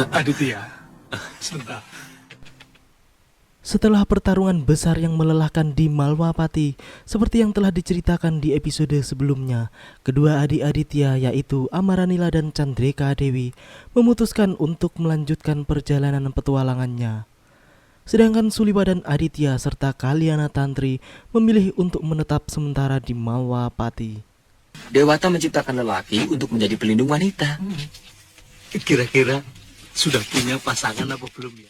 Aditya, sebentar. Setelah pertarungan besar yang melelahkan di Malwapati, seperti yang telah diceritakan di episode sebelumnya, kedua adik Aditya yaitu Amaranila dan Chandrika Dewi memutuskan untuk melanjutkan perjalanan petualangannya. Sedangkan Suliwa dan Aditya serta Kalyana Tantri memilih untuk menetap sementara di Malwapati. Dewata menciptakan lelaki untuk menjadi pelindung wanita. Kira-kira sudah punya pasangan apa belum ya?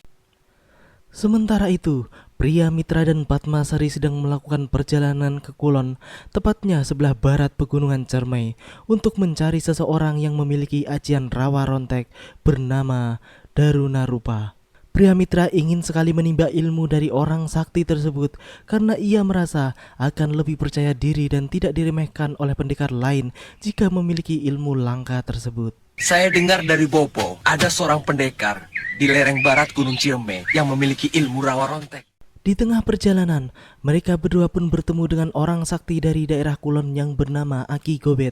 Sementara itu, pria Mitra dan Padmasari sedang melakukan perjalanan ke Kulon, tepatnya sebelah barat pegunungan Cermai, untuk mencari seseorang yang memiliki ajian rawa rontek bernama Darunarupa. Pria Mitra ingin sekali menimba ilmu dari orang sakti tersebut karena ia merasa akan lebih percaya diri dan tidak diremehkan oleh pendekar lain jika memiliki ilmu langka tersebut. Saya dengar dari Bopo, ada seorang pendekar di lereng barat Gunung Ciremai yang memiliki ilmu rawa rontek. Di tengah perjalanan, mereka berdua pun bertemu dengan orang sakti dari daerah Kulon yang bernama Aki Gobet.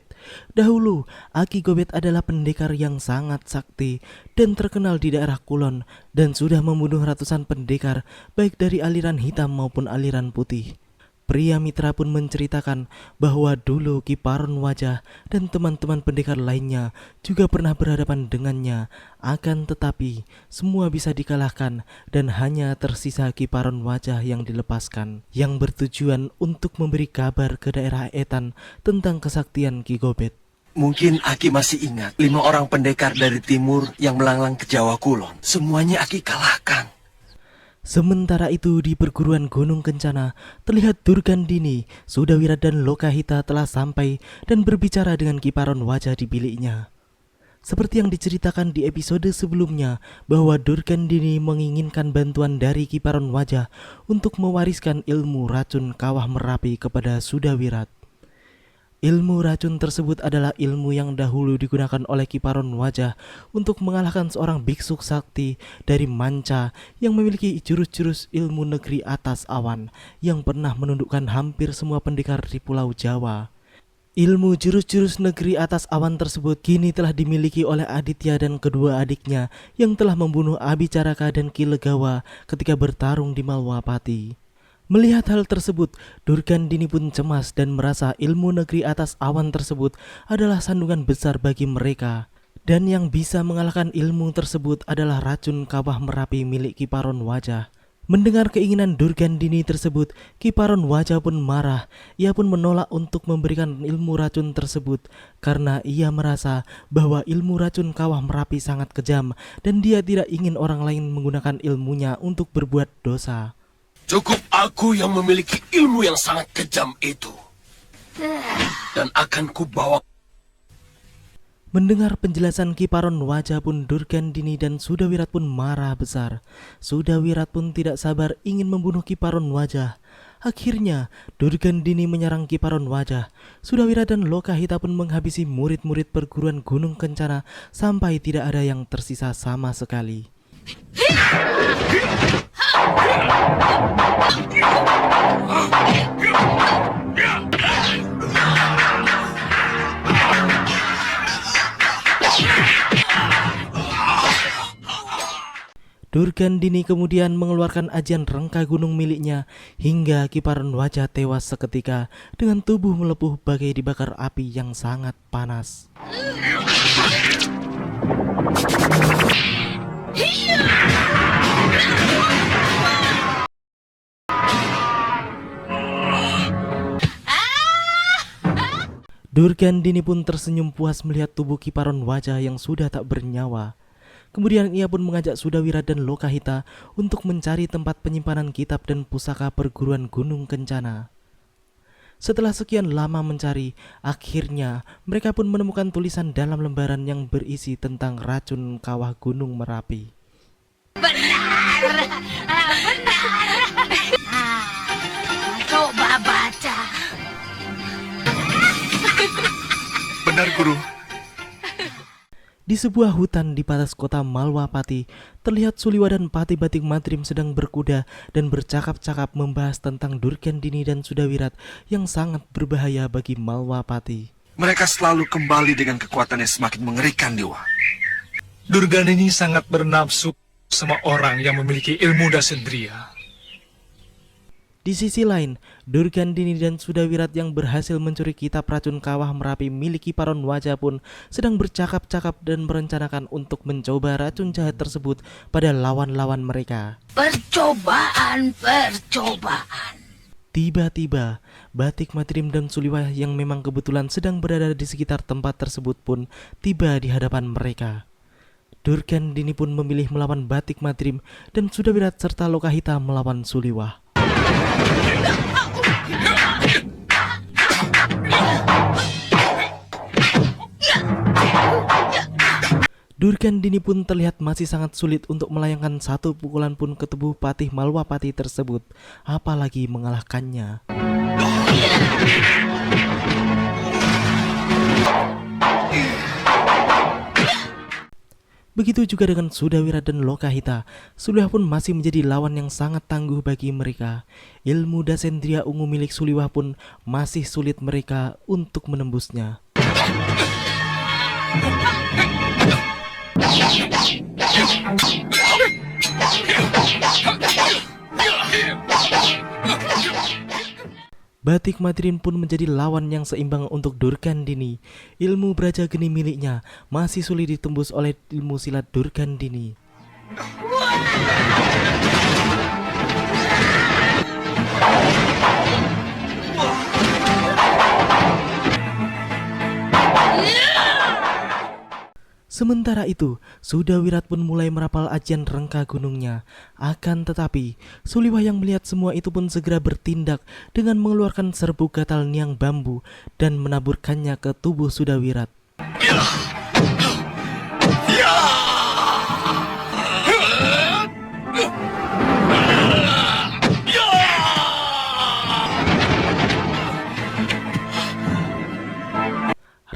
Dahulu, Aki Gobet adalah pendekar yang sangat sakti dan terkenal di daerah Kulon dan sudah membunuh ratusan pendekar baik dari aliran hitam maupun aliran putih. Pria Mitra pun menceritakan bahwa dulu Kiparon Wajah dan teman-teman pendekar lainnya juga pernah berhadapan dengannya, akan tetapi semua bisa dikalahkan dan hanya tersisa Kiparon Wajah yang dilepaskan, yang bertujuan untuk memberi kabar ke daerah Etan tentang kesaktian Ki Gobet. Mungkin Aki masih ingat 5 orang pendekar dari timur yang melanglang ke Jawa Kulon. Semuanya Aki kalahkan. Sementara itu di perguruan Gunung Kencana, terlihat Durgandini, Sudawirat dan Lokahita telah sampai dan berbicara dengan Kiparon Wajah di biliknya. Seperti yang diceritakan di episode sebelumnya, bahwa Durgandini menginginkan bantuan dari Kiparon Wajah untuk mewariskan ilmu racun kawah Merapi kepada Sudawirat. Ilmu racun tersebut adalah ilmu yang dahulu digunakan oleh Kiparon Wajah untuk mengalahkan seorang biksu sakti dari Manca yang memiliki jurus-jurus ilmu negeri atas awan yang pernah menundukkan hampir semua pendekar di Pulau Jawa. Ilmu jurus-jurus negeri atas awan tersebut kini telah dimiliki oleh Aditya dan kedua adiknya yang telah membunuh Abicaraka dan Ki Legawa ketika bertarung di Malwapati. Melihat hal tersebut, Durgandini pun cemas dan merasa ilmu negeri atas awan tersebut adalah sandungan besar bagi mereka. Dan yang bisa mengalahkan ilmu tersebut adalah racun kawah Merapi milik Kiparon Wajah. Mendengar keinginan Durgandini tersebut, Kiparon Wajah pun marah. Ia pun menolak untuk memberikan ilmu racun tersebut karena ia merasa bahwa ilmu racun kawah Merapi sangat kejam dan dia tidak ingin orang lain menggunakan ilmunya untuk berbuat dosa. Cukup aku yang memiliki ilmu yang sangat kejam itu. Dan akan kubawa. Mendengar penjelasan Kiparon Wajah pun Durgandini dan Sudawirat pun marah besar. Sudawirat pun tidak sabar ingin membunuh Kiparon Wajah. Akhirnya Durgandini menyerang Kiparon Wajah. Sudawirat dan Lokahita pun menghabisi murid-murid perguruan Gunung Kencana sampai tidak ada yang tersisa sama sekali. Durgandini kemudian mengeluarkan ajian rengka gunung miliknya hingga Kiparon Wajah tewas seketika dengan tubuh melepuh bagai dibakar api yang sangat panas. Durgandini pun tersenyum puas melihat tubuh Kiparon Wajah yang sudah tak bernyawa. Kemudian ia pun mengajak Sudawirat dan Lokahita untuk mencari tempat penyimpanan kitab dan pusaka perguruan Gunung Kencana. Setelah sekian lama mencari, akhirnya mereka pun menemukan tulisan dalam lembaran yang berisi tentang racun kawah Gunung Merapi. Benar. Coba baca. Benar, Guru. Di sebuah hutan di batas kota Malwapati, terlihat Suliwa dan Pati Batik Mantrim sedang berkuda dan bercakap-cakap membahas tentang Durgandini dan Sudawirat yang sangat berbahaya bagi Malwapati. Mereka selalu kembali dengan kekuatan yang semakin mengerikan, Dewa. Durganini sangat bernafsu sama orang yang memiliki ilmu Dasendriya. Di sisi lain, Durgandini dan Sudawirat yang berhasil mencuri kitab racun kawah Merapi milik Kiparon Wajah pun sedang bercakap-cakap dan merencanakan untuk mencoba racun jahat tersebut pada lawan-lawan mereka. Percobaan. Tiba-tiba, Batik Madrim dan Suliwah yang memang kebetulan sedang berada di sekitar tempat tersebut pun tiba di hadapan mereka. Durgandini pun memilih melawan Batik Madrim dan Sudawirat serta Lokahita melawan Suliwah. Durgandini pun terlihat masih sangat sulit untuk melayangkan satu pukulan pun ke tubuh Patih Malwapati tersebut, apalagi mengalahkannya. Begitu juga dengan Sudawirat dan Lokahita, Suliwah pun masih menjadi lawan yang sangat tangguh bagi mereka. Ilmu Dasendriya ungu milik Suliwah pun masih sulit mereka untuk menembusnya. Batik Madrim pun menjadi lawan yang seimbang untuk Durgandini. Ilmu Braja Geni miliknya masih sulit ditembus oleh ilmu silat Durgandini. Sementara itu, Sudawirat pun mulai merapal ajian rengka gunungnya. Akan tetapi, Suliwah yang melihat semua itu pun segera bertindak dengan mengeluarkan serbuk gatal niang bambu dan menaburkannya ke tubuh Sudawirat.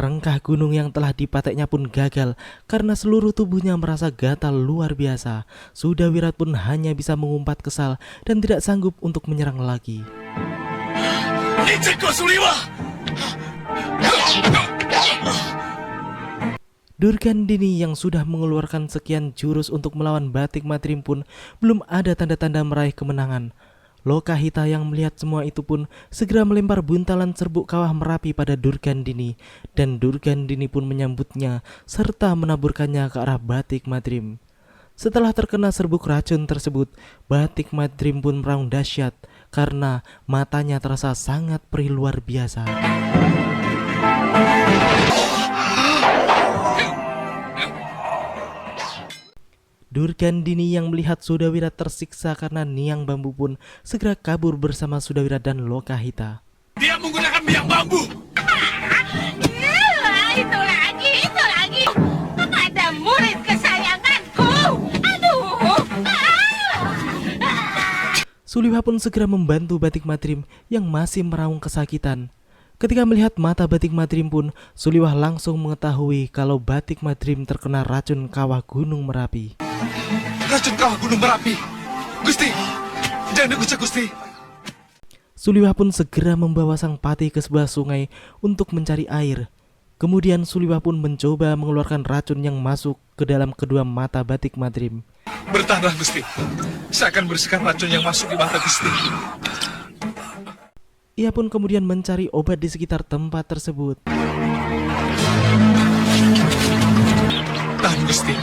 Rengkah gunung yang telah dipateknya pun gagal karena seluruh tubuhnya merasa gatal luar biasa. Sudawirat pun hanya bisa mengumpat kesal dan tidak sanggup untuk menyerang lagi. Durgandini yang sudah mengeluarkan sekian jurus untuk melawan Batik Madrim pun belum ada tanda-tanda meraih kemenangan. Lokahita yang melihat semua itu pun segera melempar buntalan serbuk kawah Merapi pada Durgandini, dan Durgandini pun menyambutnya serta menaburkannya ke arah Batik Madrim. Setelah terkena serbuk racun tersebut, Batik Madrim pun meraung dahsyat karena matanya terasa sangat perih luar biasa. Durgandini yang melihat Sudawirat tersiksa karena niang bambu pun segera kabur bersama Sudawirat dan Lokahita. Dia menggunakan biang bambu. Itu lagi. Ada murid kesayanganku. Aduh. Suliwah pun segera membantu Batik Madrim yang masih meraung kesakitan. Ketika melihat mata Batik Madrim pun, Suliwah langsung mengetahui kalau Batik Madrim terkena racun kawah Gunung Merapi. Racun kawah Gunung Merapi. Gusti, jangan digusah Gusti. Suliwah pun segera membawa sang patih ke sebuah sungai untuk mencari air. Kemudian Suliwah pun mencoba mengeluarkan racun yang masuk ke dalam kedua mata Batik Madrim. Bertahanlah Gusti. Saya akan bersihkan racun yang masuk di mata Gusti. Ia pun kemudian mencari obat di sekitar tempat tersebut. Tahan Gusti.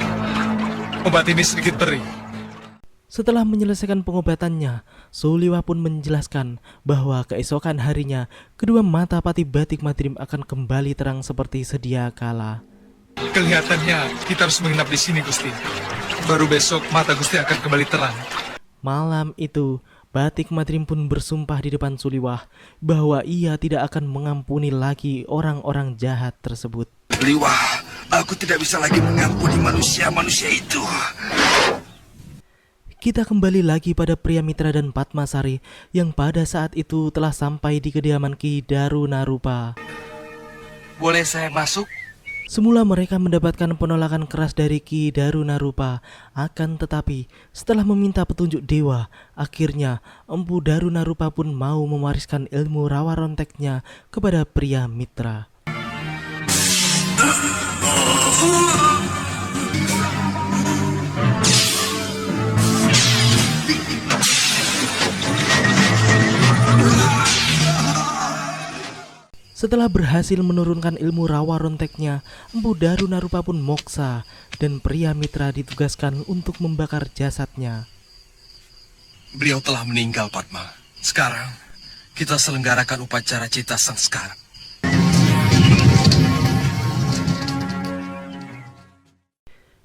Obat ini sedikit perih. Setelah menyelesaikan pengobatannya, Suliwah pun menjelaskan bahwa keesokan harinya kedua mata patih Batik Madrim akan kembali terang seperti sedia kala. Kelihatannya kita harus menginap di sini Gusti. Baru besok mata Gusti akan kembali terang. Malam itu, Batik Madrim pun bersumpah di depan Suliwah bahwa ia tidak akan mengampuni lagi orang-orang jahat tersebut. Liwah, aku tidak bisa lagi mengampuni manusia-manusia itu. Kita kembali lagi pada pria Mitra dan Padmasari yang pada saat itu telah sampai di kediaman Ki Darunarupa. Boleh saya masuk? Semula mereka mendapatkan penolakan keras dari Ki Darunarupa, akan tetapi setelah meminta petunjuk dewa, akhirnya Empu Darunarupa pun mau mewariskan ilmu rawa ronteknya kepada pria Mitra. Setelah berhasil menurunkan ilmu rawa ronteknya, Empu Darunarupa pun moksa dan pria mitra ditugaskan untuk membakar jasadnya. Beliau telah meninggal, Padma. Sekarang, kita selenggarakan upacara Cita Sangskara.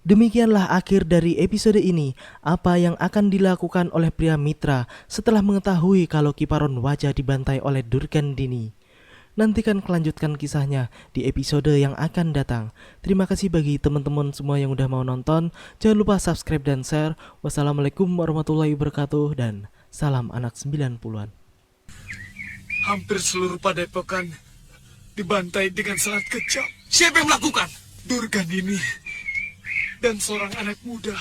Demikianlah akhir dari episode ini. Apa yang akan dilakukan oleh pria mitra setelah mengetahui kalau Kiparon Wajah dibantai oleh Durgandini? Nantikan kelanjutkan kisahnya di episode yang akan datang. Terima kasih bagi teman-teman semua yang udah mau nonton. Jangan lupa subscribe dan share. Wassalamualaikum warahmatullahi wabarakatuh dan salam anak 90-an. Hampir seluruh padepokan dibantai dengan sangat kejam. Siapa yang melakukan? Durgandini dan seorang anak muda.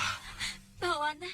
Bawana,